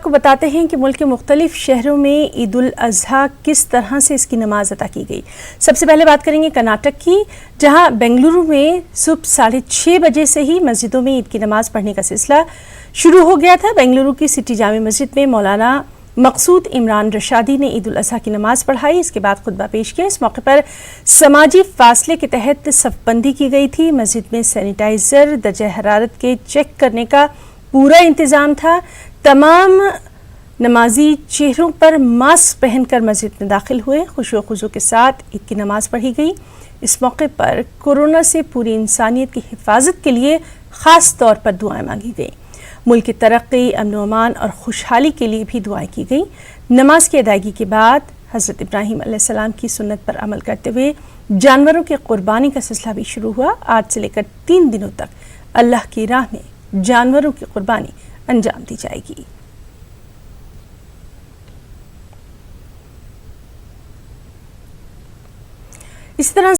کو بتاتے ہیں کہ ملک کے مختلف شہروں میں عید الاضحیٰ کس طرح سے اس کی نماز ادا کی گئی۔ سب سے پہلے بات کریں گے کرناٹک کی، جہاں بنگلورو میں صبح 6:30 بجے سے ہی مسجدوں میں عید کی نماز پڑھنے کا سلسلہ شروع ہو گیا تھا۔ بنگلورو کی سٹی جامع مسجد میں مولانا مقصود عمران رشادی نے عید الاضحیٰ کی نماز پڑھائی، اس کے بعد خطبہ پیش کیا۔ اس موقع پر سماجی فاصلے کے تحت صف بندی کی گئی تھی۔ مسجد میں سینیٹائزر، درجہ حرارت کے چیک کرنے کا پورا انتظام تھا۔ تمام نمازی چہروں پر ماسک پہن کر مسجد میں داخل ہوئے، خشوع و خضوع کے ساتھ عید کی نماز پڑھی گئی۔ اس موقع پر کورونا سے پوری انسانیت کی حفاظت کے لیے خاص طور پر دعائیں مانگی گئیں۔ ملک کی ترقی، امن و امان اور خوشحالی کے لیے بھی دعائیں کی گئیں۔ نماز کی ادائیگی کے بعد حضرت ابراہیم علیہ السلام کی سنت پر عمل کرتے ہوئے جانوروں کی قربانی کا سلسلہ بھی شروع ہوا۔ آج سے لے کر 3 دنوں تک اللہ کی راہ میں جانوروں کی قربانی انجام دی جائے گی۔ اس طرح